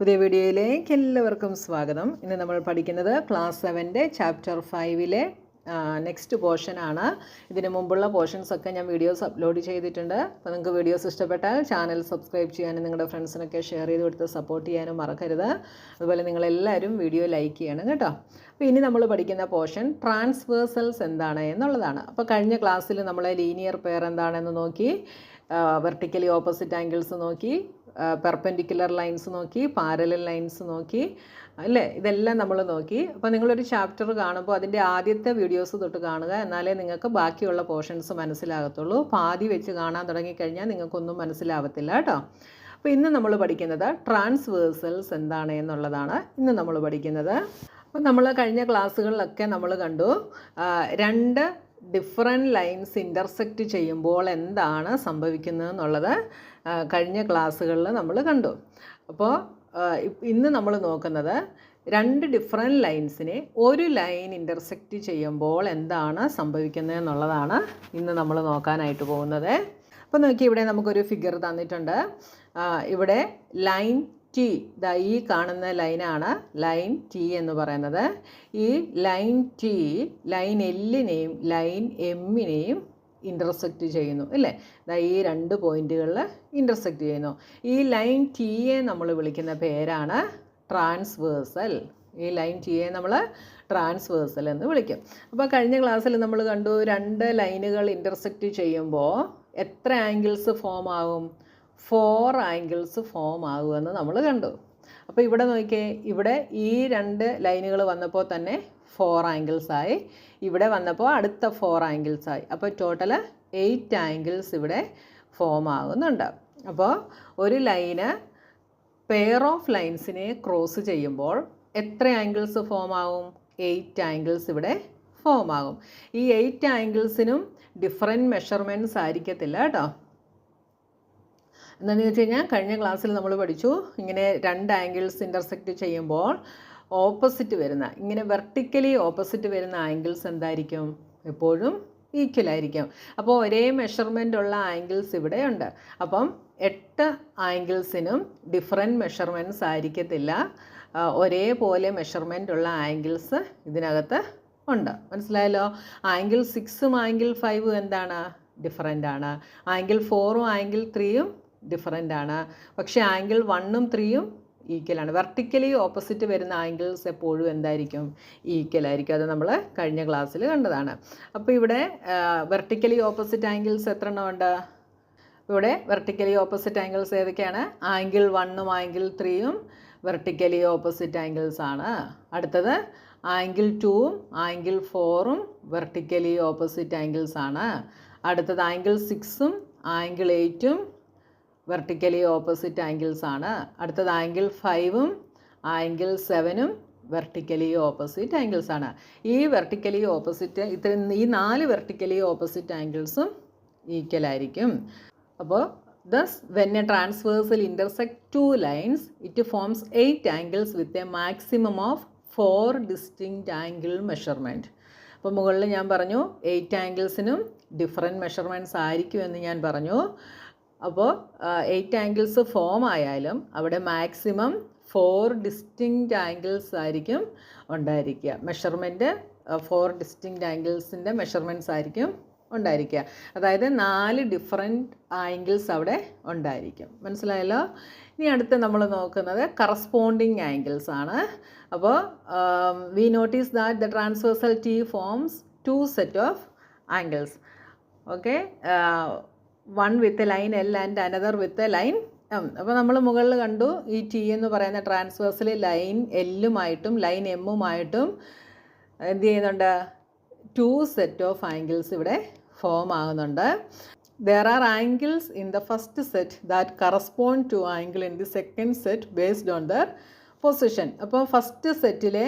പുതിയ വീഡിയോയിലേക്ക് എല്ലാവർക്കും സ്വാഗതം. ഇന്ന് നമ്മൾ പഠിക്കുന്നത് ക്ലാസ് 7 ചാപ്റ്റർ 5 നെക്സ്റ്റ് പോർഷനാണ്. ഇതിന് മുമ്പുള്ള പോർഷൻസൊക്കെ ഞാൻ വീഡിയോസ് അപ്ലോഡ് ചെയ്തിട്ടുണ്ട്. അപ്പോൾ നിങ്ങൾക്ക് വീഡിയോസ് ഇഷ്ടപ്പെട്ടാൽ ചാനൽ സബ്സ്ക്രൈബ് ചെയ്യാനും നിങ്ങളുടെ ഫ്രണ്ട്സിനൊക്കെ ഷെയർ ചെയ്ത് കൊടുത്ത് സപ്പോർട്ട് ചെയ്യാനും മറക്കരുത്. അതുപോലെ നിങ്ങളെല്ലാവരും വീഡിയോ ലൈക്ക് ചെയ്യണം കേട്ടോ. അപ്പോൾ ഇനി നമ്മൾ പഠിക്കുന്ന പോർഷൻ ട്രാൻസ്വേഴ്സൽസ് എന്താണ് എന്നുള്ളതാണ്. അപ്പോൾ കഴിഞ്ഞ ക്ലാസ്സിൽ നമ്മൾ ലീനിയർ പെയർ എന്താണെന്ന് നോക്കി, വെർട്ടിക്കലി ഓപ്പോസിറ്റ് ആംഗിൾസ് നോക്കി, പെർപെൻഡിക്കുലർ ലൈൻസ് നോക്കി, പാരലൽ ലൈൻസ് നോക്കി അല്ലേ, ഇതെല്ലാം നമ്മൾ നോക്കി. അപ്പോൾ നിങ്ങളൊരു ചാപ്റ്റർ കാണുമ്പോൾ അതിൻ്റെ ആദ്യത്തെ വീഡിയോസ് തൊട്ട് കാണുക, എന്നാലേ നിങ്ങൾക്ക് ബാക്കിയുള്ള പോർഷൻസ് മനസ്സിലാകത്തുള്ളൂ. പാതി വെച്ച് കാണാൻ തുടങ്ങിക്കഴിഞ്ഞാൽ നിങ്ങൾക്കൊന്നും മനസ്സിലാവത്തില്ല കേട്ടോ. അപ്പോൾ ഇന്ന് നമ്മൾ പഠിക്കുന്നത് ട്രാൻസ്വേഴ്സൽസ് എന്താണ് എന്നുള്ളതാണ് ഇന്ന് നമ്മൾ പഠിക്കുന്നത്. അപ്പോൾ നമ്മൾ കഴിഞ്ഞ ക്ലാസ്സുകളിലൊക്കെ നമ്മൾ കണ്ടു രണ്ട് ഡിഫറെൻറ്റ് ലൈൻസ് ഇൻ്റർസെക്റ്റ് ചെയ്യുമ്പോൾ എന്താണ് സംഭവിക്കുന്നത് എന്നുള്ളത് കഴിഞ്ഞ ക്ലാസ്സുകളിൽ നമ്മൾ കണ്ടു. അപ്പോൾ ഇന്ന് നമ്മൾ നോക്കുന്നത് രണ്ട് ഡിഫറെൻറ്റ് ലൈൻസിനെ ഒരു ലൈൻ ഇൻ്റർസെക്റ്റ് ചെയ്യുമ്പോൾ എന്താണ് സംഭവിക്കുന്നത് എന്നുള്ളതാണ് ഇന്ന് നമ്മൾ നോക്കാനായിട്ട് പോകുന്നത്. അപ്പോൾ നോക്കി, ഇവിടെ നമുക്കൊരു ഫിഗർ തന്നിട്ടുണ്ട്. ഇവിടെ ലൈൻ ടി, ഈ കാണുന്ന ലൈനാണ് ലൈൻ ടി എന്ന് പറയുന്നത്. ഈ ലൈൻ ടി ലൈൻ എല്ലിനെയും ലൈൻ എമ്മിനെയും ഇൻ്റർസെക്റ്റ് ചെയ്യുന്നു അല്ലേ. ഈ രണ്ട് പോയിൻറ്റുകളിൽ ഇൻ്റർസെക്റ്റ് ചെയ്യുന്നു. ഈ ലൈൻ ടിയെ നമ്മൾ വിളിക്കുന്ന പേരാണ് ട്രാൻസ്വേഴ്സൽ. ഈ ലൈൻ ടിയെ നമ്മൾ ട്രാൻസ്വേഴ്സൽ എന്ന് വിളിക്കും. അപ്പോൾ കഴിഞ്ഞ ക്ലാസ്സിൽ നമ്മൾ കണ്ടു, രണ്ട് ലൈനുകൾ ഇൻ്റർസെക്റ്റ് ചെയ്യുമ്പോൾ എത്ര ആംഗിൾസ് ഫോം ആകും? 4 ആംഗിൾസ് ഫോം ആകുമെന്ന് നമ്മൾ കണ്ടു. അപ്പോൾ ഇവിടെ നോക്കിയേ, ഇവിടെ ഈ രണ്ട് ലൈനുകൾ വന്നപ്പോൾ തന്നെ 4 ആംഗിൾസായി. ഇവിടെ വന്നപ്പോൾ അടുത്ത 4 ആംഗിൾസായി. അപ്പോൾ ടോട്ടൽ 8 ആംഗിൾസ് ഇവിടെ ഫോം ആകുന്നുണ്ട്. അപ്പോൾ ഒരു ലൈന് പെയർ ഓഫ് ലൈൻസിനെ ക്രോസ് ചെയ്യുമ്പോൾ എത്ര ആംഗിൾസ് ഫോം ആകും? 8 ആംഗിൾസ് ഇവിടെ ഫോം ആകും. ഈ 8 ആംഗിൾസിനും ഡിഫറെൻറ്റ് മെഷർമെൻറ്റ്സ് ആയിരിക്കത്തില്ല കേട്ടോ. എന്താണെന്ന് വെച്ച് കഴിഞ്ഞാൽ കഴിഞ്ഞ ക്ലാസ്സിൽ നമ്മൾ പഠിച്ചു, ഇങ്ങനെ രണ്ട് ആംഗിൾസ് ഇൻ്റർസെക്റ്റ് ചെയ്യുമ്പോൾ ഓപ്പോസിറ്റ് വരുന്ന, ഇങ്ങനെ വെർട്ടിക്കലി ഓപ്പോസിറ്റ് വരുന്ന ആംഗിൾസ് എന്തായിരിക്കും? എപ്പോഴും ഈക്വൽ ആയിരിക്കും. അപ്പോൾ ഒരേ മെഷർമെൻ്റ് ഉള്ള ആംഗിൾസ് ഇവിടെ ഉണ്ട്. അപ്പം 8 ആംഗിൾസിനും ഡിഫറെൻറ്റ് മെഷർമെൻറ്റ്സ് ആയിരിക്കത്തില്ല. ഒരേപോലെ മെഷർമെൻ്റ് ഉള്ള ആംഗിൾസ് ഇതിനകത്ത് ഉണ്ട്. മനസ്സിലായല്ലോ? ആംഗിൾ 6ഉം ആംഗിൾ 5ഉം എന്താണ്? ഡിഫറൻ്റ് ആണ്. ആംഗിൾ 4ഉം ആംഗിൾ 3ഉം ഡിഫറൻ്റ് ആണ്. പക്ഷേ ആംഗിൾ 1ഉം 3ഉം ഈക്വലാണ്. വെർട്ടിക്കലി ഓപ്പോസിറ്റ് വരുന്ന ആംഗിൾസ് എപ്പോഴും എന്തായിരിക്കും? ഈക്വൽ ആയിരിക്കും. അത് നമ്മൾ കഴിഞ്ഞ ക്ലാസ്സിൽ കണ്ടതാണ്. അപ്പോൾ ഇവിടെ വെർട്ടിക്കലി ഓപ്പോസിറ്റ് ആംഗിൾസ് എത്ര എണ്ണം ഉണ്ട്? ഇവിടെ വെർട്ടിക്കലി ഓപ്പോസിറ്റ് ആംഗിൾസ് ഏതൊക്കെയാണ്? ആംഗിൾ 1ഉം ആംഗിൾ 3ഉം വെർട്ടിക്കലി ഓപ്പോസിറ്റ് ആംഗിൾസ് ആണ്. അടുത്തത് ആംഗിൾ 2ഉം ആംഗിൾ 4ഉം വെർട്ടിക്കലി ഓപ്പോസിറ്റ് ആംഗിൾസ് ആണ്. അടുത്തത് ആംഗിൾ 6ഉം ആംഗിൾ 8ഉം വെർട്ടിക്കലി ഓപ്പോസിറ്റ് ആംഗിൾസ് ആണ്. അടുത്തത് ആംഗിൾ 5ഉം ആംഗിൾ 7ഉം വെർട്ടിക്കലി ഓപ്പോസിറ്റ് ആംഗിൾസ് ആണ്. ഈ വെർട്ടിക്കലി ഓപ്പോസിറ്റ് ഈ 4 വെർട്ടിക്കലി ഓപ്പോസിറ്റ് ആംഗിൾസും ഈക്വൽ ആയിരിക്കും. അപ്പോൾ thus when a transversal intersect two lines it forms 8 angles with a maximum of 4 distinct angle measurement. അപ്പോൾ മുകളിൽ ഞാൻ പറഞ്ഞു 8 ആംഗിൾസിനും ഡിഫറെൻറ്റ് മെഷർമെൻറ്റ്സ് ആയിരിക്കുമെന്ന് ഞാൻ പറഞ്ഞു. അപ്പോൾ 8 ആംഗിൾസ് ഫോം ആയാലും അവിടെ മാക്സിമം 4 ഡിസ്റ്റിങ്ക്റ്റ് ആംഗിൾസ് ആയിരിക്കും ഉണ്ടായിരിക്കുക. മെഷർമെൻറ്റ് 4 ഡിസ്റ്റിങ്ക്റ്റ് ആംഗിൾസിൻ്റെ മെഷർമെൻറ്റ്സ് ആയിരിക്കും ഉണ്ടായിരിക്കുക. അതായത് 4 ഡിഫറെൻറ്റ് ആംഗിൾസ് അവിടെ ഉണ്ടായിരിക്കും. മനസ്സിലായല്ലോ? ഇനി അടുത്ത് നമ്മൾ നോക്കുന്നത് കറസ്പോണ്ടിങ് ആംഗിൾസ് ആണ്. അപ്പോൾ we notice that the transversal T forms 2 set of angles. Okay, one with line L and another with line M. അപ്പോൾ നമ്മൾ മുകളിൽ കണ്ടു, ഈ ടി എന്ന് പറയുന്ന ട്രാൻസ്വേഴ്സിൽ ലൈൻ എല്ലുമായിട്ടും ലൈൻ എമ്മുമായിട്ടും എന്ത് ചെയ്യുന്നുണ്ട്? 2 സെറ്റ് ഓഫ് ആംഗിൾസ് ഇവിടെ ഫോം ആകുന്നുണ്ട്. There are angles in the first set that correspond to angle in the second set based on their position. അപ്പോൾ ഫസ്റ്റ് സെറ്റിലെ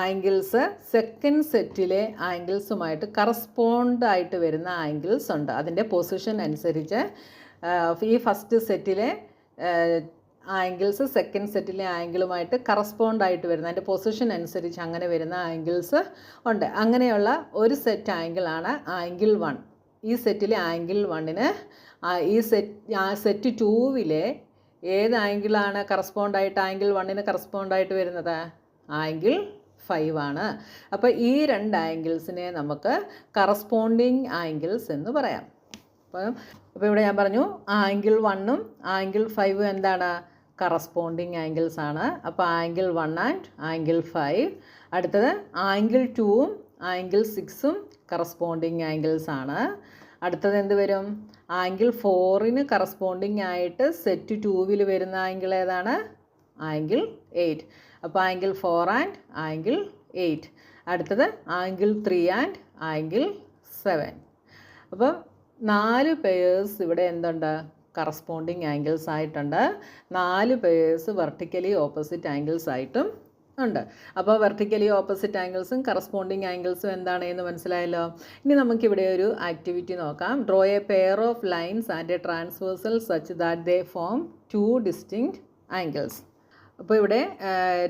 ആംഗിൾസ് സെക്കൻഡ് സെറ്റിലെ ആംഗിൾസുമായിട്ട് കറസ്പോണ്ട് ആയിട്ട് വരുന്ന ആംഗിൾസ് ഉണ്ട്. അതിൻ്റെ പൊസിഷൻ അനുസരിച്ച് ഈ ഫസ്റ്റ് സെറ്റിലെ ആംഗിൾസ് സെക്കൻഡ് സെറ്റിലെ ആംഗിളുമായിട്ട് കറസ്പോണ്ട് ആയിട്ട് വരുന്ന, അതിൻ്റെ പൊസിഷൻ അനുസരിച്ച് അങ്ങനെ വരുന്ന ആംഗിൾസ് ഉണ്ട്. അങ്ങനെയുള്ള ഒരു സെറ്റ് ആംഗിളാണ് ആംഗിൾ 1. ഈ സെറ്റിലെ ആംഗിൾ 1ന് ഈ സെറ്റ് 2വിലെ ഏത് ആംഗിളാണ് കറസ്പോണ്ടായിട്ട് ആംഗിൾ 1ന് കറസ്പോണ്ടായിട്ട് വരുന്നത്? ആംഗിൾ 5 ആണ്. അപ്പോൾ ഈ രണ്ട് ആംഗിൾസിനെ നമുക്ക് കറസ്പോണ്ടിങ് ആംഗിൾസ് എന്ന് പറയാം. അപ്പോൾ ഇവിടെ ഞാൻ പറഞ്ഞു ആംഗിൾ 1ഉം ആംഗിൾ 5ഉം എന്താണ്? കറസ്പോണ്ടിങ് ആംഗിൾസ് ആണ്. അപ്പോൾ ആംഗിൾ 1 ആൻഡ് ആംഗിൾ 5. അടുത്തത് ആംഗിൾ 2ഉം ആംഗിൾ 6ഉം കറസ്പോണ്ടിങ് ആംഗിൾസ് ആണ്. അടുത്തത് എന്ത് വരും? ആംഗിൾ 4ന് കറസ്പോണ്ടിങ് ആയിട്ട് സെറ്റ് 2വിൽ വരുന്ന ആംഗിൾ ഏതാണ്? ആംഗിൾ 8. അപ്പോൾ ആംഗിൾ 4 ആൻഡ് ആംഗിൾ 8. അടുത്തത് ആംഗിൾ 3 ആൻഡ് ആംഗിൾ 7. അപ്പോൾ 4 പെയേഴ്സ് ഇവിടെ എന്തുണ്ട്? കറസ്പോണ്ടിങ് ആംഗിൾസ് ആയിട്ടുണ്ട്. 4 പെയേഴ്സ് വെർട്ടിക്കലി ഓപ്പോസിറ്റ് ആംഗിൾസ് ആയിട്ടും ഉണ്ട്. അപ്പോൾ വെർട്ടിക്കലി ഓപ്പോസിറ്റ് ആംഗിൾസും കറസ്പോണ്ടിങ് ആംഗിൾസും എന്താണ് എന്ന് മനസ്സിലായല്ലോ. ഇനി നമുക്കിവിടെ ഒരു ആക്ടിവിറ്റി നോക്കാം. Draw A pair of lines and a transversal such that they form 2 distinct angles. അപ്പോൾ ഇവിടെ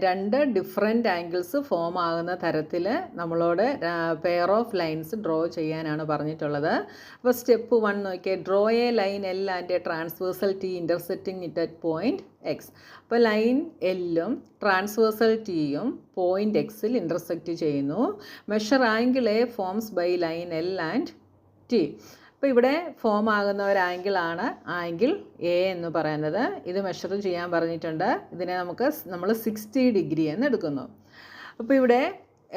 2 ഡിഫറെൻറ്റ് ആംഗിൾസ് ഫോം ആകുന്ന തരത്തിൽ നമ്മളോട് പെയർ ഓഫ് ലൈൻസ് ഡ്രോ ചെയ്യാനാണ് പറഞ്ഞിട്ടുള്ളത്. അപ്പോൾ സ്റ്റെപ്പ് 1 നോക്കിയാൽ draw a line L and a transversal T intersecting it at point X. അപ്പോൾ ലൈൻ എല്ലും ട്രാൻസ്വേഴ്സൽ ടിയും പോയിൻറ്റ് എക്സിൽ ഇൻ്റർസെക്റ്റ് ചെയ്യുന്നു. Measure angle A forms by line L and T. അപ്പോൾ ഇവിടെ ഫോം ആകുന്ന ഒരു ആംഗിളാണ് ആംഗിൾ എ എന്ന് പറയുന്നത്. ഇത് മെഷർ ചെയ്യാൻ പറഞ്ഞിട്ടുണ്ട്. ഇതിനെ നമ്മൾ 60 ഡിഗ്രി എന്ന് എടുക്കുന്നു. അപ്പോൾ ഇവിടെ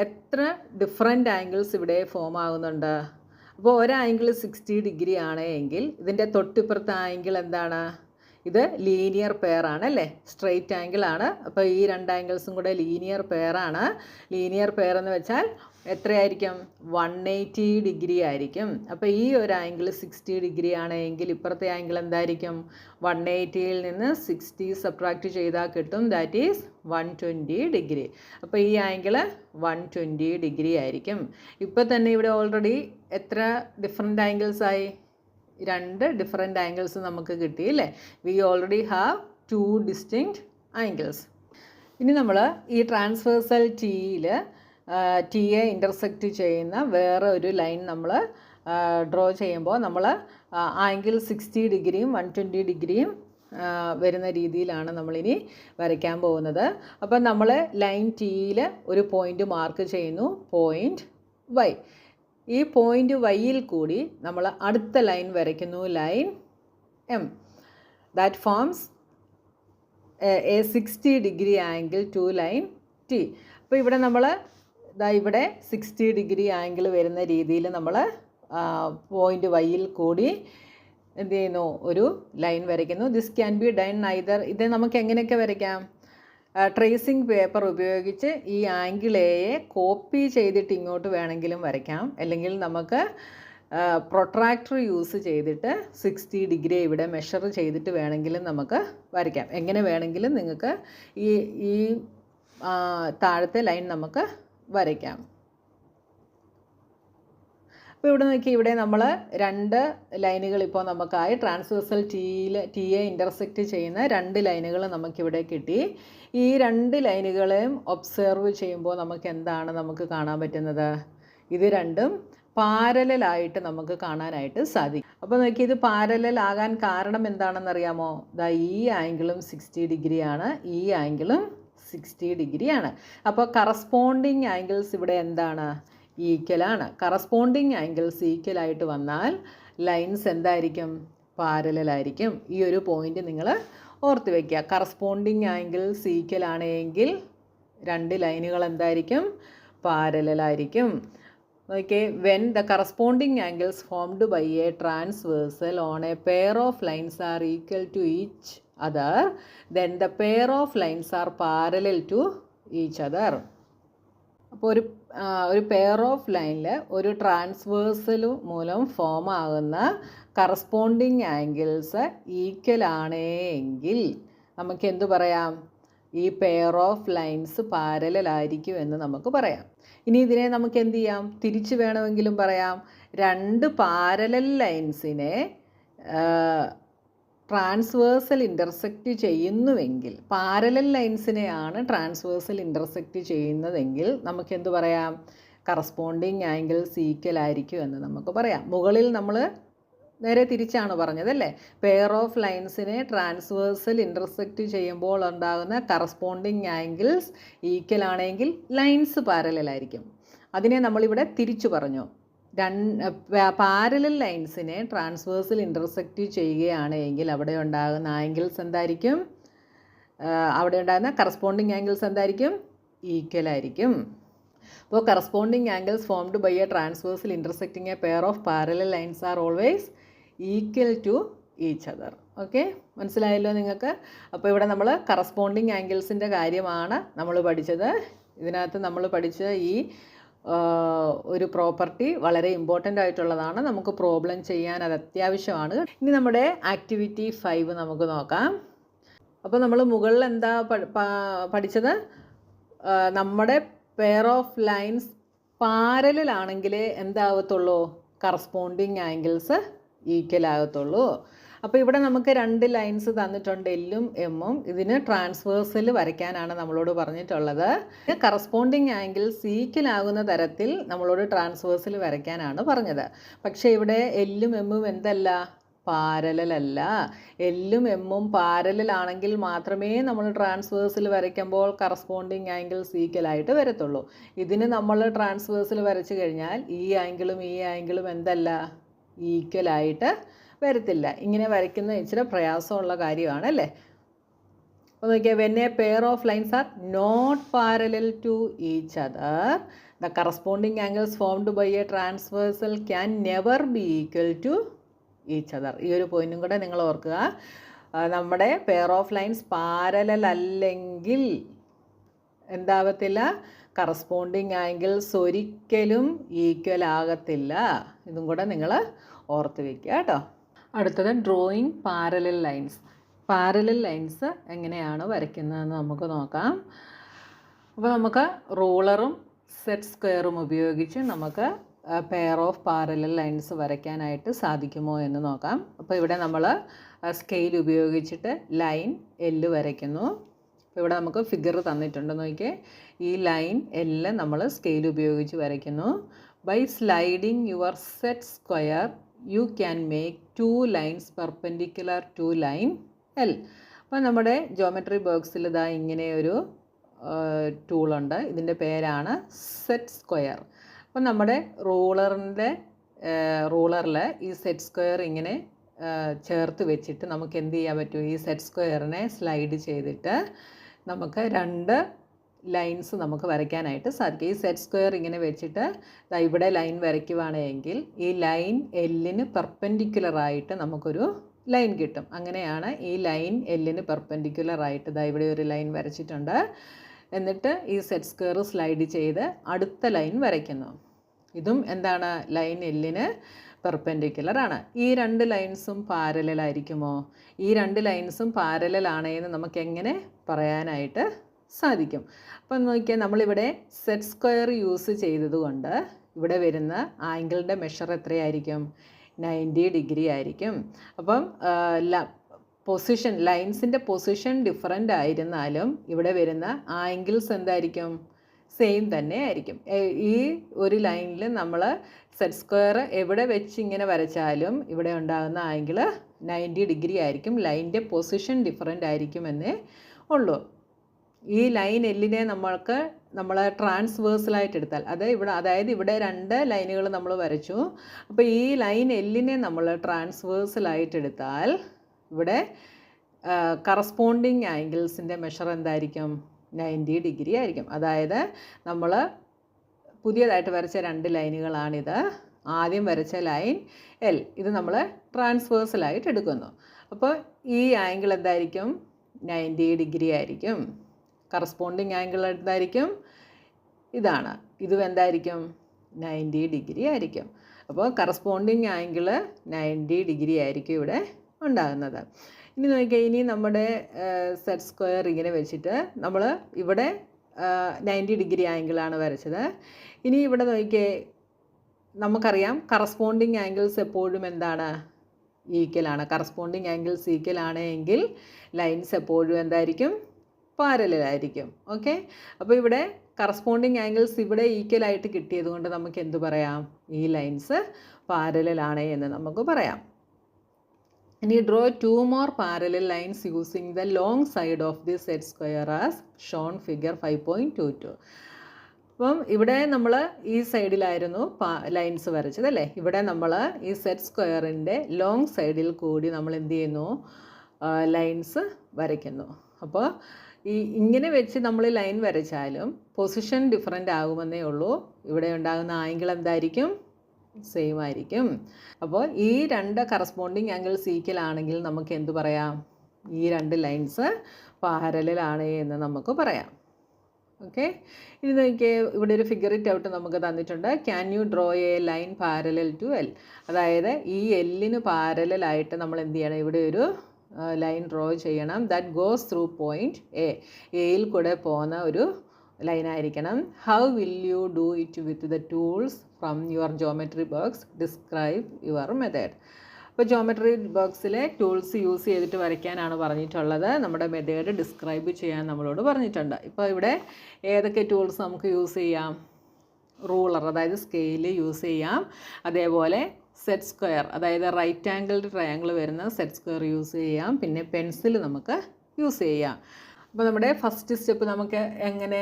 എത്ര ഡിഫറെൻ്റ് ആംഗിൾസ് ഇവിടെ ഫോം ആകുന്നുണ്ട്? അപ്പോൾ ഒരു ആംഗിൾ 60 ഡിഗ്രി ആണ് എങ്കിൽ ഇതിൻ്റെ തൊട്ടിപ്പുറത്തെ ആംഗിൾ എന്താണ്? ഇത് ലീനിയർ പെയർ ആണ് അല്ലേ? സ്ട്രെയിറ്റ് ആംഗിൾ ആണ്. അപ്പോൾ ഈ 2 ആംഗിൾസും കൂടെ ലീനിയർ പെയർ ആണ്. ലീനിയർ പെയർ എന്ന് വെച്ചാൽ എത്രയായിരിക്കും? 180 ഡിഗ്രി ആയിരിക്കും. അപ്പോൾ ഈ ഒരു ആംഗിൾ 60 ഡിഗ്രി ആണ് എങ്കിൽ ഇപ്പുറത്തെ ആംഗിൾ എന്തായിരിക്കും? 180യിൽ നിന്ന് 60 സബ്ട്രാക്റ്റ് ചെയ്താൽ കിട്ടും. That is 120 degree. അപ്പോൾ ഈ ആംഗിൾ 120 ഡിഗ്രി ആയിരിക്കും. ഇപ്പോൾ തന്നെ ഇവിടെ ഓൾറെഡി എത്ര ഡിഫറെൻ്റ് ആംഗിൾസ് ആയി? 2 ഡിഫറെൻ്റ് ആംഗിൾസ് നമുക്ക് കിട്ടി അല്ലേ? We already have 2 distinct angles. ഇനി നമ്മൾ ഈ ട്രാൻസ്വേഴ്സൽ ടിയെ ഇൻ്റർസെക്റ്റ് ചെയ്യുന്ന വേറെ ഒരു ലൈൻ നമ്മൾ ഡ്രോ ചെയ്യുമ്പോൾ നമ്മൾ ആംഗിൾ 60 ഡിഗ്രിയും 120 ഡിഗ്രിയും വരുന്ന രീതിയിലാണ് നമ്മളിനി വരയ്ക്കാൻ പോകുന്നത്. അപ്പം നമ്മൾ ലൈൻ ടിയിൽ ഒരു പോയിൻ്റ് മാർക്ക് ചെയ്യുന്നു, പോയിൻ്റ് വൈ. ഈ പോയിൻ്റ് വൈയിൽ കൂടി നമ്മൾ അടുത്ത ലൈൻ വരയ്ക്കുന്നു, line M. That forms a 60 degree angle to line T. അപ്പോൾ ഇവിടെ നമ്മൾ ഇവിടെ 60 ഡിഗ്രി ആംഗിൾ വരുന്ന രീതിയിൽ നമ്മൾ പോയിൻ്റ് വൈയിൽ കൂടി എന്ത് ചെയ്യുന്നു? ഒരു ലൈൻ വരയ്ക്കുന്നു. This can be done either. ഇത് നമുക്ക് എങ്ങനെയൊക്കെ വരയ്ക്കാം? ട്രേസിംഗ് പേപ്പർ ഉപയോഗിച്ച് ഈ ആംഗിൾ എയെ കോപ്പി ചെയ്തിട്ട് ഇങ്ങോട്ട് വേണമെങ്കിലും വരയ്ക്കാം. അല്ലെങ്കിൽ നമുക്ക് പ്രൊട്രാക്ടർ യൂസ് ചെയ്തിട്ട് 60 ഡിഗ്രി ഇവിടെ മെഷർ ചെയ്തിട്ട് വേണമെങ്കിലും നമുക്ക് വരയ്ക്കാം. എങ്ങനെ വേണമെങ്കിലും നിങ്ങൾക്ക് ഈ താഴത്തെ ലൈൻ നമുക്ക് വരയ്ക്കാം. അപ്പോൾ ഇവിടെ നോക്കി, ഇവിടെ നമ്മൾ 2 ലൈനുകൾ ഇപ്പോൾ നമുക്കായി. ട്രാൻസ്വേഴ്സൽ ടിയെ ഇൻ്റർസെക്റ്റ് ചെയ്യുന്ന 2 ലൈനുകൾ നമുക്കിവിടെ കിട്ടി. ഈ 2 ലൈനുകളെയും ഒബ്സർവ് ചെയ്യുമ്പോൾ നമുക്ക് എന്താണ് നമുക്ക് കാണാൻ പറ്റുന്നത്? ഇത് രണ്ടും പാരലലായിട്ട് നമുക്ക് കാണാനായിട്ട് സാധിക്കും. അപ്പോൾ നോക്കി, ഇത് പാരലൽ ആകാൻ കാരണം എന്താണെന്നറിയാമോ? ഈ ആംഗിളും 60 ഡിഗ്രിയാണ്, ഈ ആംഗിളും 60 ഡിഗ്രിയാണ്. അപ്പോൾ കറസ്പോണ്ടിങ് ആംഗിൾസ് ഇവിടെ എന്താണ്? ഈക്വലാണ്. കറസ്പോണ്ടിങ് ആംഗിൾസ് ഈക്വലായിട്ട് വന്നാൽ ലൈൻസ് എന്തായിരിക്കും? പാരലലായിരിക്കും. ഈ ഒരു പോയിൻ്റ് നിങ്ങൾ ഓർത്ത് വയ്ക്കുക. കറസ്പോണ്ടിങ് ആംഗിൾസ് ഈക്വൽ ആണെങ്കിൽ 2 ലൈനുകൾ എന്തായിരിക്കും? പാരലലായിരിക്കും. Okay. When the corresponding angles formed by a transversal on a pair of lines are equal to each other, then the pair of lines are parallel to each other. അപ്പോൾ ഒരു pair of ലൈനിൽ ഒരു transversal മൂലം form ആകുന്ന corresponding angles equal ആണെങ്കിൽ നമുക്ക് എന്തു പറയാം? ഈ പെയർ ഓഫ് ലൈൻസ് പാരലലായിരിക്കും എന്ന് നമുക്ക് പറയാം. ഇനി ഇതിനെ നമുക്ക് എന്ത് ചെയ്യാം? തിരിച്ച് വേണമെങ്കിലും പറയാം. 2 പാരലൽ ലൈൻസിനെ ട്രാൻസ്വേഴ്സൽ ഇൻ്റർസെക്റ്റ് ചെയ്യുന്നുവെങ്കിൽ, പാരലൽ ലൈൻസിനെയാണ് ട്രാൻസ്വേഴ്സൽ ഇൻ്റർസെക്റ്റ് ചെയ്യുന്നതെങ്കിൽ നമുക്കെന്ത് പറയാം? കറസ്പോണ്ടിങ് ആംഗിൾസ് ഈക്വൽ ആയിരിക്കും എന്ന് നമുക്ക് പറയാം. മുകളിൽ നമ്മൾ നേരെ തിരിച്ചാണ് പറഞ്ഞതല്ലേ. പെയർ ഓഫ് ലൈൻസിനെ ട്രാൻസ്വേഴ്സൽ ഇൻ്റർസെക്റ്റ് ചെയ്യുമ്പോൾ ഉണ്ടാകുന്ന കറസ്പോണ്ടിങ് ആംഗിൾസ് ഈക്വൽ ആണെങ്കിൽ ലൈൻസ് പാരലലായിരിക്കും. അതിനെ നമ്മളിവിടെ തിരിച്ചു പറഞ്ഞു. പാരലൽ ലൈൻസിനെ ട്രാൻസ്വേഴ്സൽ ഇൻ്റർസെക്റ്റ് ചെയ്യുകയാണെങ്കിൽ അവിടെ ഉണ്ടാകുന്ന ആംഗിൾസ് എന്തായിരിക്കും? അവിടെ ഉണ്ടാകുന്ന കറസ്പോണ്ടിങ് ആംഗിൾസ് എന്തായിരിക്കും? ഈക്വൽ ആയിരിക്കും. അപ്പോൾ corresponding angles formed by a transversal intersecting a pair of parallel lines are always equal to each other. Okay, മനസ്സിലായല്ലോ നിങ്ങൾക്ക്? അപ്പോൾ ഇവിടെ നമ്മൾ കറസ്പോണ്ടിങ് ആംഗിൾസിൻ്റെ കാര്യമാണ് നമ്മൾ പഠിച്ചത്. ഇതിനകത്ത് നമ്മൾ പഠിച്ച ഈ ഒരു പ്രോപ്പർട്ടി വളരെ ഇമ്പോർട്ടൻ്റ് ആയിട്ടുള്ളതാണ്. നമുക്ക് പ്രോബ്ലം ചെയ്യാൻ അത് അത്യാവശ്യമാണ്. ഇനി നമ്മുടെ ആക്ടിവിറ്റി 5 നമുക്ക് നോക്കാം. അപ്പോൾ നമ്മൾ മുകളിൽ എന്താ പഠിച്ചത്? നമ്മുടെ പെയർ ഓഫ് ലൈൻസ് പാരലലാണെങ്കിൽ എന്താകത്തുള്ളൂ? കറസ്പോണ്ടിങ് ആംഗിൾസ് ഈക്വൽ ആകത്തുള്ളൂ. അപ്പോൾ ഇവിടെ നമുക്ക് 2 ലൈൻസ് തന്നിട്ടുണ്ട്, എല്ലും എമ്മും. ഇതിന് ട്രാൻസ്വേഴ്സൽ വരയ്ക്കാനാണ് നമ്മളോട് പറഞ്ഞിട്ടുള്ളത്. കറസ്പോണ്ടിങ് ആംഗിൾസ് ഈക്വൽ ആകുന്ന തരത്തിൽ നമ്മളോട് ട്രാൻസ്വേഴ്സൽ വരയ്ക്കാനാണ് പറഞ്ഞത്. പക്ഷേ ഇവിടെ എല്ലും എമ്മും എന്തല്ല? പാരലലല്ല. എല്ലും എമ്മും പാരലലാണെങ്കിൽ മാത്രമേ നമ്മൾ ട്രാൻസ്വേഴ്സിൽ വരയ്ക്കുമ്പോൾ കറസ്പോണ്ടിങ് ആംഗിൾസ് ഈക്വലായിട്ട് വരത്തുള്ളൂ. ഇതിന് നമ്മൾ ട്രാൻസ്വേഴ്സിൽ വരച്ചു കഴിഞ്ഞാൽ ഈ ആംഗിളും എന്തല്ല? ഈക്വലായിട്ട് വരത്തില്ല. ഇങ്ങനെ വരയ്ക്കുന്ന ഇച്ചിരി പ്രയാസമുള്ള കാര്യമാണ് അല്ലേ. അപ്പോൾ നോക്കിയാൽ when a pair of lines are not parallel to each other the corresponding angles formed by a transversal can never be equal to each other. ഈ ഒരു പോയിന്റും കൂടെ നിങ്ങൾ ഓർക്കുക. നമ്മുടെ പെയർ ഓഫ് ലൈൻസ് പാരലൽ അല്ലെങ്കിൽ എന്താവത്തില്ല? കറസ്പോണ്ടിങ് ആംഗിൾസ് ഒരിക്കലും equal ആകത്തില്ല. ഇതും കൂടെ നിങ്ങൾ ഓർത്ത് വയ്ക്കുക കേട്ടോ. അടുത്തത് drawing parallel lines. Parallel lines എങ്ങനെയാണ് വരയ്ക്കുന്നതെന്ന് നമുക്ക് നോക്കാം. അപ്പോൾ നമുക്ക് റൂളറും സെറ്റ് സ്ക്വയറും ഉപയോഗിച്ച് നമുക്ക് പെയർ ഓഫ് പാരലൽ ലൈൻസ് വരയ്ക്കാനായിട്ട് സാധിക്കുമോ എന്ന് നോക്കാം. അപ്പോൾ ഇവിടെ നമ്മൾ സ്കെയിൽ ഉപയോഗിച്ചിട്ട് ലൈൻ എൽ വരയ്ക്കുന്നു. അപ്പോൾ ഇവിടെ നമുക്ക് ഫിഗർ തന്നിട്ടുണ്ട്, നോക്കിയേ. ഈ ലൈൻ എൽ നമ്മൾ സ്കെയിൽ ഉപയോഗിച്ച് വരയ്ക്കുന്നു. By sliding your set square you can make 2 lines perpendicular to line L. അപ്പോൾ നമ്മുടെ ജോമെട്രി ബോക്സിൽ ഇതാ ഇങ്ങനെ ഒരു ടൂളുണ്ട്. ഇതിൻ്റെ പേരാണ് സെറ്റ് സ്ക്വയർ. അപ്പോൾ നമ്മുടെ റൂളറിൽ ഈ സെറ്റ് സ്ക്വയർ ഇങ്ങനെ ചേർത്ത് വെച്ചിട്ട് നമുക്ക് എന്ത് ചെയ്യാൻ പറ്റും? ഈ സെറ്റ് സ്ക്വയറിനെ സ്ലൈഡ് ചെയ്തിട്ട് നമുക്ക് 2 ലൈൻസ് നമുക്ക് വരയ്ക്കാനായിട്ട് സാധിക്കും. ഈ സെറ്റ് സ്ക്വയർ ഇങ്ങനെ വെച്ചിട്ട് ഇവിടെ ലൈൻ വരയ്ക്കുവാണെങ്കിൽ ഈ ലൈൻ എല്ലിന് പെർപെൻഡിക്കുലറായിട്ട് നമുക്കൊരു ലൈൻ കിട്ടും. അങ്ങനെയാണ് ഈ ലൈൻ എല്ലിന് പെർപെൻഡിക്കുലറായിട്ട് ഇവിടെ ഒരു ലൈൻ വരച്ചിട്ടുണ്ട്. എന്നിട്ട് ഈ സെറ്റ് സ്ക്വയർ സ്ലൈഡ് ചെയ്ത് അടുത്ത ലൈൻ വരയ്ക്കുന്നു. ഇതും എന്താണ്? ലൈൻ എല്ലിന് പെർപെൻഡിക്കുലറാണ്. ഈ 2 ലൈൻസും പാരലലായിരിക്കുമോ? ഈ 2 ലൈൻസും പാരലലാണെന്ന് നമുക്ക് എങ്ങനെ പറയാനായിട്ട് സാധിക്കും? അപ്പം നോക്കിയാൽ നമ്മളിവിടെ സെറ്റ് സ്ക്വയർ യൂസ് ചെയ്തതുകൊണ്ട് ഇവിടെ വരുന്ന ആംഗിളിൻ്റെ മെഷർ എത്രയായിരിക്കും? 90 ഡിഗ്രി ആയിരിക്കും. അപ്പം ലൈൻസിൻ്റെ പൊസിഷൻ ഡിഫറൻ്റ് ആയിരുന്നാലും ഇവിടെ വരുന്ന ആംഗിൾസ് എന്തായിരിക്കും? സെയിം തന്നെ ആയിരിക്കും. ഈ ഒരു ലൈനിൽ നമ്മൾ സെറ്റ് സ്ക്വയർ എവിടെ വെച്ച് ഇങ്ങനെ വരച്ചാലും ഇവിടെ ഉണ്ടാകുന്ന ആംഗിൾ 90 ഡിഗ്രി ആയിരിക്കും. ലൈനിൻ്റെ പൊസിഷൻ ഡിഫറൻ്റ് ആയിരിക്കുമെന്നേ ഉള്ളൂ. ഈ ലൈൻ എല്ലിനെ നമ്മൾ ട്രാൻസ്വേഴ്സലായിട്ട് എടുത്താൽ അതായത് ഇവിടെ 2 ലൈനുകൾ നമ്മൾ വരച്ചു. അപ്പോൾ ഈ ലൈൻ എല്ലിനെ നമ്മൾ ട്രാൻസ്വേഴ്സലായിട്ട് എടുത്താൽ ഇവിടെ കറസ്പോണ്ടിങ് ആംഗിൾസിൻ്റെ മെഷർ എന്തായിരിക്കും? 90 ഡിഗ്രി ആയിരിക്കും. അതായത് നമ്മൾ പുതിയതായിട്ട് വരച്ച 2 ലൈനുകളാണിത്. ആദ്യം വരച്ച ലൈൻ എൽ, ഇത് നമ്മൾ ട്രാൻസ്വേഴ്സലായിട്ട് എടുക്കുന്നു. അപ്പോൾ ഈ ആംഗിൾ എന്തായിരിക്കും? 90 ഡിഗ്രി ആയിരിക്കും. കറസ്പോണ്ടിങ് ആംഗിൾ എന്തായിരിക്കും? ഇതാണ്. ഇതും എന്തായിരിക്കും? 90 ഡിഗ്രി ആയിരിക്കും. അപ്പോൾ കറസ്പോണ്ടിങ് ആംഗിൾ 90 ഡിഗ്രി ആയിരിക്കും ഇവിടെ ഉണ്ടാകുന്നത്. ഇനി നോക്കിയാൽ ഇനി നമ്മുടെ സെറ്റ് സ്ക്വയർ ഇങ്ങനെ വെച്ചിട്ട് നമ്മൾ ഇവിടെ 90 ഡിഗ്രി ആംഗിളാണ് വരച്ചത്. ഇനി ഇവിടെ നോക്കിയേ, നമുക്കറിയാം കറസ്പോണ്ടിങ് ആംഗിൾസ് എപ്പോഴും എന്താണ്? ഈക്വലാണ്. കറസ്പോണ്ടിങ് ആംഗിൾസ് ഈക്വലാണ് എങ്കിൽ ലൈൻസ് എപ്പോഴും എന്തായിരിക്കും? പാരലലായിരിക്കും. ഓക്കെ, അപ്പോൾ ഇവിടെ കറസ്പോണ്ടിങ് ആംഗിൾസ് ഇവിടെ ഈക്വലായിട്ട് കിട്ടിയത് കൊണ്ട് നമുക്ക് എന്ത് പറയാം? ഈ ലൈൻസ് പാരലലാണ് എന്ന് നമുക്ക് പറയാം. ഇനി draw 2 more parallel lines using the long side of the set square as shown figure 5.22. അപ്പം ഇവിടെ നമ്മൾ ഈ സൈഡിലായിരുന്നു ലൈൻസ് വരച്ചത് അല്ലേ. ഇവിടെ നമ്മൾ ഈ സെറ്റ് സ്ക്വയറിൻ്റെ ലോങ് സൈഡിൽ കൂടി നമ്മൾ എന്ത് ചെയ്യുന്നു, ലൈൻസ് വരയ്ക്കുന്നു. അപ്പോൾ ഇങ്ങനെ വെച്ച് നമ്മൾ ലൈൻ വരച്ചാലും പൊസിഷൻ ഡിഫറൻ്റ് ആകുമെന്നേ ഉള്ളൂ. ഇവിടെ ഉണ്ടാകുന്ന ആംഗിൾ എന്തായിരിക്കും, സെയിം ആയിരിക്കും. അപ്പോൾ ഈ രണ്ട് കറസ്പോണ്ടിങ് ആംഗിൾസ് ഈക്വൽ ആണെങ്കിൽ നമുക്ക് എന്ത് പറയാം, ഈ രണ്ട് ലൈൻസ് പാരലലാണ് എന്ന് നമുക്ക് പറയാം. ഓക്കെ, ഇനി നോക്കിയേ, ഇവിടെ ഒരു ഫിഗർ ഇറ്റ് ഔട്ട് നമുക്ക് തന്നിട്ടുണ്ട്. Can you draw a line parallel to L? അതായത് ഈ എല്ലിന് പാരലായിട്ട് നമ്മൾ എന്ത് ചെയ്യണം, ഇവിടെ ഒരു ലൈൻ ഡ്രോ ചെയ്യണം. ദാറ്റ് ഗോസ് ത്രൂ പോയിൻറ്റ് എയിൽ കൂടെ പോകുന്ന ഒരു ലൈനായിരിക്കണം. How will you do it with the tools from your geometry box? Describe your method. അപ്പോൾ ജോമെട്രി ബോക്സിലെ ടൂൾസ് യൂസ് ചെയ്തിട്ട് വരയ്ക്കാനാണ് പറഞ്ഞിട്ടുള്ളത്. നമ്മുടെ മെത്തേഡ് ഡിസ്ക്രൈബ് ചെയ്യാൻ നമ്മളോട് പറഞ്ഞിട്ടുണ്ട്. ഇപ്പോൾ ഇവിടെ ഏതൊക്കെ ടൂൾസ് നമുക്ക് യൂസ് ചെയ്യാം? റൂളർ, അതായത് സ്കെയില് യൂസ് ചെയ്യാം. അതേപോലെ സെറ്റ് സ്ക്വയർ, അതായത് റൈറ്റ് ആംഗിൾഡ് ട്രയാങ്കിൾ വരുന്ന സെറ്റ് സ്ക്വയർ യൂസ് ചെയ്യാം. പിന്നെ പെൻസിൽ നമുക്ക് യൂസ് ചെയ്യാം. അപ്പോൾ നമ്മുടെ ഫസ്റ്റ് സ്റ്റെപ്പ് നമുക്ക് എങ്ങനെ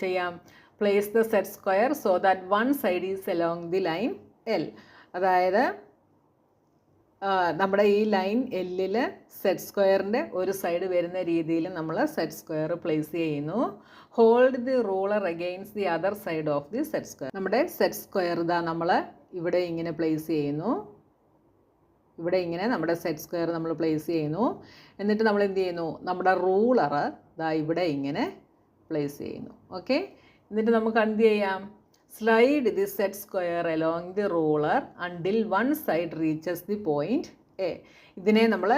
ചെയ്യാം? Place the set square so that one side is along the line L. അതായത് നമ്മുടെ ഈ ലൈൻ എല്ലിൽ സെറ്റ് സ്ക്വയറിൻ്റെ ഒരു സൈഡ് വരുന്ന രീതിയിൽ നമ്മൾ സെറ്റ് സ്ക്വയർ പ്ലേസ് ചെയ്യുന്നു. Hold the ruler against the other side of the set square. നമ്മുടെ സെറ്റ് സ്ക്വയർ ഇതാ നമ്മൾ ഇവിടെ ഇങ്ങനെ പ്ലേസ് ചെയ്യുന്നു. ഇവിടെ ഇങ്ങനെ നമ്മുടെ സെറ്റ് സ്ക്വയർ നമ്മൾ പ്ലേസ് ചെയ്യുന്നു. എന്നിട്ട് നമ്മൾ എന്ത് ചെയ്യുന്നു, നമ്മുടെ റൂളർ ഇതാ ഇവിടെ ഇങ്ങനെ പ്ലേസ് ചെയ്യുന്നു. ഓക്കെ, എന്നിട്ട് നമുക്ക് എന്ത് ചെയ്യാം, slide the set square along the ruler until one side reaches the point A. ഇതിനെ നമ്മൾ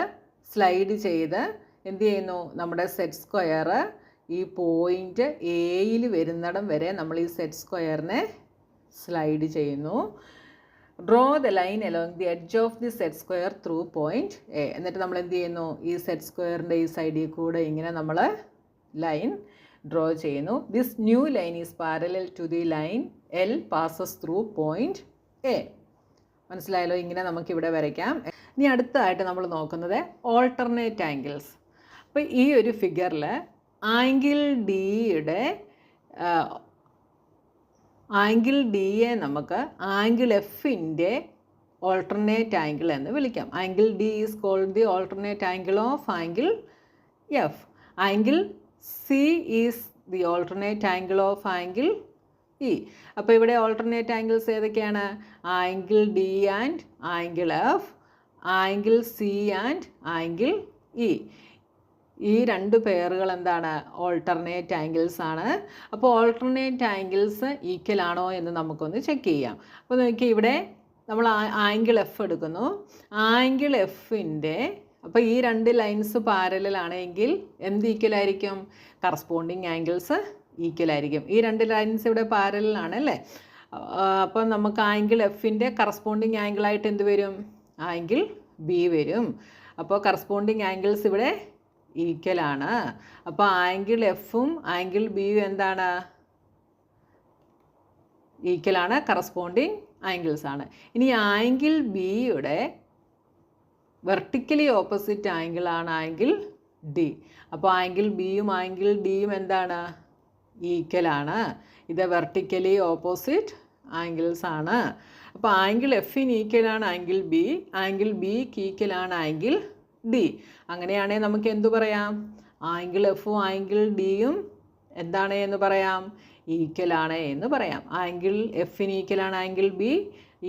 സ്ലൈഡ് ചെയ്ത് എന്ത് ചെയ്യുന്നു, നമ്മുടെ സെറ്റ് സ്ക്വയർ ഈ പോയിൻറ്റ് എയിൽ വരുന്നിടം വരെ നമ്മൾ ഈ സെറ്റ് സ്ക്വയറിനെ സ്ലൈഡ് ചെയ്യുന്നു. Draw the line along the edge of the set square through point A. എന്നിട്ട് നമ്മൾ എന്ത് ചെയ്യുന്നു, ഈ സെറ്റ് സ്ക്വയറിൻ്റെ ഈ സൈഡിൽ കൂടെ ഇങ്ങനെ നമ്മൾ ലൈൻ ഡ്രോ ചെയ്യുന്നു. This new line is parallel to the line L passes through point A. മനസ്സിലായല്ലോ? ഇങ്ങനെ നമുക്കിവിടെ വരയ്ക്കാം. ഇനി അടുത്തതായിട്ട് നമ്മൾ നോക്കുന്നത് ഓൾട്ടർനേറ്റ് ആംഗിൾസ്. അപ്പോൾ ഈ ഒരു ഫിഗറിൽ ആംഗിൾ ഡിയെ നമുക്ക് ആംഗിൾ എഫിൻ്റെ ഓൾട്ടർനേറ്റ് ആംഗിൾ എന്ന് വിളിക്കാം. Angle D is called the alternate angle of angle F. Angle C is the alternate angle of angle E. അപ്പോൾ ഇവിടെ ഓൾട്ടർനേറ്റ് ആംഗിൾസ് ഏതൊക്കെയാണ്? Angle D and angle F, angle C and angle E. ഈ രണ്ട് പെയറുകൾ എന്താണ്? Alternate angles ആണ്. അപ്പോൾ alternate angles equal ആണോ എന്ന് നമുക്കൊന്ന് ചെക്ക് ചെയ്യാം. അപ്പോൾ നോക്കി, ഇവിടെ നമ്മൾ ആംഗിൾ എഫ് എടുക്കുന്നു. ആംഗിൾ എഫിൻ്റെ, അപ്പോൾ ഈ രണ്ട് ലൈൻസ് പാരലൽ ആണെങ്കിൽ എന്ത് ഈക്വൽ ആയിരിക്കും? കറസ്പോണ്ടിങ് ആംഗിൾസ് ഈക്വൽ ആയിരിക്കും. ഈ രണ്ട് ലൈൻസ് ഇവിടെ പാരലൽ ആണ് അല്ലേ. അപ്പോൾ നമുക്ക് ആംഗിൾ എഫിൻ്റെ കറസ്പോണ്ടിങ് ആംഗിളായിട്ട് എന്ത് വരും? ആംഗിൾ ബി വരും. അപ്പോൾ കറസ്പോണ്ടിങ് ആംഗിൾസ് ഇവിടെ ഈക്വൽ ആണ്. അപ്പോൾ ആംഗിൾ എഫും ആംഗിൾ ബിയും എന്താണ്? ഈക്വൽ ആണ്, കറസ്പോണ്ടിങ് ആംഗിൾസ് ആണ്. ഇനി ആംഗിൾ ബിയുടെ വെർട്ടിക്കലി ഓപ്പോസിറ്റ് ആംഗിളാണ് ആംഗിൾ ഡി. അപ്പോൾ ആംഗിൾ ബിയും ആംഗിൾ ഡിയും എന്താണ്? ഈക്വൽ ആണ്. ഇത് വെർട്ടിക്കലി ഓപ്പോസിറ്റ് ആംഗിൾസ് ആണ്. അപ്പോൾ ആംഗിൾ എഫിന് ഈക്വൽ ആണ് ആംഗിൾ ബി, ആംഗിൾ ബിക്ക് ഈക്വൽ ആണ് ആംഗിൾ ഡി. അങ്ങനെയാണെങ്കിൽ നമുക്ക് എന്തു പറയാം? ആംഗിൾ എഫും ആംഗിൾ ഡിയും എന്താണ് എന്ന് പറയാം? ഈക്വൽ ആണ് എന്ന് പറയാം. ആംഗിൾ എഫിന് ഈക്വൽ ആണ് ആംഗിൾ ബി,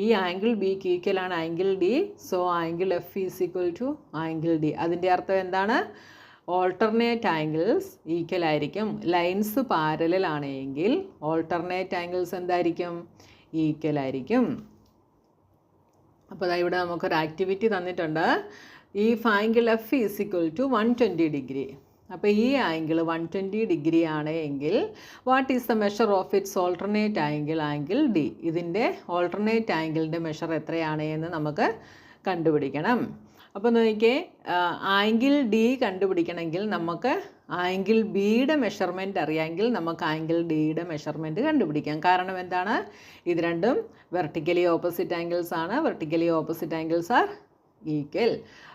ഈ ആംഗിൾ ബിക്ക് ഈക്വൽ ആണ് angle D. So angle F is equal to angle D. അതിൻ്റെ അർത്ഥം എന്താണ്? ഓൾട്ടർനേറ്റ് ആംഗിൾസ് ഈക്വൽ ആയിരിക്കും. ലൈൻസ് പാരലൽ ആണെങ്കിൽ ഓൾട്ടർനേറ്റ് ആംഗിൾസ് എന്തായിരിക്കും? ഈക്വൽ ആയിരിക്കും. അപ്പോൾ ഇവിടെ നമുക്കൊരു ആക്ടിവിറ്റി തന്നിട്ടുണ്ട്. If angle F is equal to 120 degree. അപ്പോൾ ഈ ആംഗിൾ 120 ഡിഗ്രി ആണ് എങ്കിൽ what is the measure of its alternate angle? Angle D. ഇതിൻ്റെ ഓൾട്ടർനേറ്റ് ആംഗിളിൻ്റെ മെഷർ എത്രയാണ് എന്ന് നമുക്ക് കണ്ടുപിടിക്കണം. അപ്പോൾ നോക്കിയേ, ആംഗിൾ ഡി കണ്ടുപിടിക്കണമെങ്കിൽ നമുക്ക് ആംഗിൾ ബിയുടെ മെഷർമെൻറ്റ് അറിയാമെങ്കിൽ നമുക്ക് ആംഗിൾ ഡിയുടെ മെഷർമെൻറ്റ് കണ്ടുപിടിക്കാം. കാരണം എന്താണ്? ഇത് രണ്ടും വെർട്ടിക്കലി ഓപ്പോസിറ്റ് ആംഗിൾസ് ആണ്. Vertically opposite angles are equal.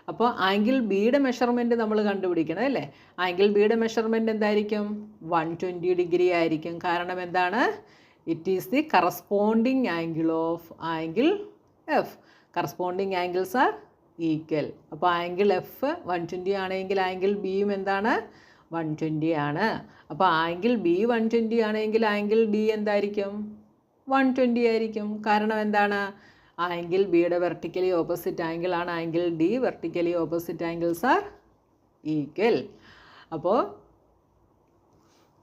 അപ്പോൾ ആംഗിൾ ബിയുടെ മെഷർമെൻറ്റ് നമ്മൾ കണ്ടുപിടിക്കണം അല്ലേ? ആംഗിൾ ബിയുടെ മെഷർമെൻറ്റ് എന്തായിരിക്കും? 120 ഡിഗ്രി ആയിരിക്കും. കാരണം എന്താണ്? It is the corresponding angle of angle F. Corresponding angles are equal. അപ്പോൾ ആംഗിൾ എഫ് 120 ആണെങ്കിൽ ആംഗിൾ ബിയും എന്താണ്? 120 ആണ്. അപ്പോൾ ആംഗിൾ ബി 120 ആണെങ്കിൽ ആംഗിൾ ഡി എന്തായിരിക്കും? 120 ആയിരിക്കും. കാരണം എന്താണ്? ആംഗിൾ ബിയുടെ വെർട്ടിക്കലി ഓപ്പോസിറ്റ് ആംഗിൾ ആണ് angle D. Vertically opposite angles are equal. അപ്പോൾ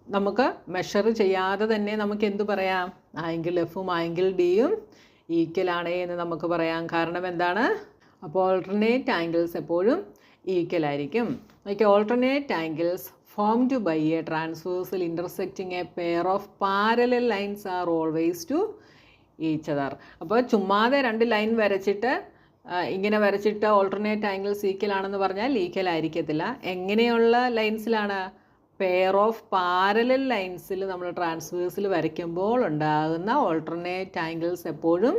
നമുക്ക് മെഷർ ചെയ്യാതെ തന്നെ നമുക്ക് എന്ത് പറയാം? ആംഗിൾ എഫും ആംഗിൾ ഡിയും ഈക്വൽ ആണ് എന്ന് നമുക്ക് പറയാം. കാരണം എന്താണ്? അപ്പോൾ ഓൾട്ടർനേറ്റ് ആംഗിൾസ് എപ്പോഴും ഈക്വൽ ആയിരിക്കും. Alternate angles formed by a transversal intersecting a pair of parallel lines are always to each other. അപ്പോൾ ചുമ്മാതെ രണ്ട് ലൈൻ വരച്ചിട്ട് ഇങ്ങനെ വരച്ചിട്ട് ഓൾട്ടർനേറ്റ് ആംഗിൾസ് ഈക്വൽ ആണെന്ന് പറഞ്ഞാൽ ഈക്വൽ ആയിരിക്കത്തില്ല. എങ്ങനെയുള്ള ലൈൻസിലാണ്? പെയർ ഓഫ് പാരലൽ ലൈൻസിൽ നമ്മൾ ട്രാൻസ്വേഴ്സിൽ വരയ്ക്കുമ്പോൾ ഉണ്ടാകുന്ന ഓൾട്ടർനേറ്റ് ആംഗിൾസ് എപ്പോഴും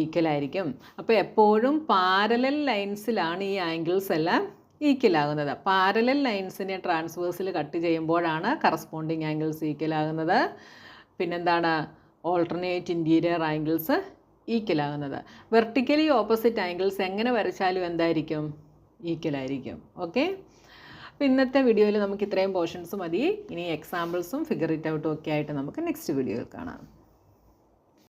ഈക്വൽ ആയിരിക്കും. അപ്പോൾ എപ്പോഴും പാരലൽ ലൈൻസിലാണ് ഈ ആംഗിൾസ് എല്ലാം ഈക്വൽ ആകുന്നത്. പാരലൽ ലൈൻസിനെ ട്രാൻസ്വേഴ്സിൽ കട്ട് ചെയ്യുമ്പോഴാണ് കറസ്പോണ്ടിങ് ആംഗിൾസ് ഈക്വൽ ആകുന്നത്. പിന്നെന്താണ്? ഓൾട്ടർനേറ്റ് ഇൻറ്റീരിയർ ആംഗിൾസ് ഈക്വൽ ആകുന്നത്. വെർട്ടിക്കലി ഓപ്പോസിറ്റ് ആംഗിൾസ് എങ്ങനെ വരച്ചാലും എന്തായിരിക്കും? ഈക്വൽ ആയിരിക്കും. ഓക്കെ. അപ്പോൾ ഇന്നത്തെ വീഡിയോയിൽ നമുക്ക് ഇത്രയും പോർഷൻസ് മതി. ഇനി എക്സാമ്പിൾസും ഫിഗർ ഇറ്റ് ഔട്ടും ഒക്കെ ആയിട്ട് നമുക്ക് നെക്സ്റ്റ് വീഡിയോയിൽ കാണാം.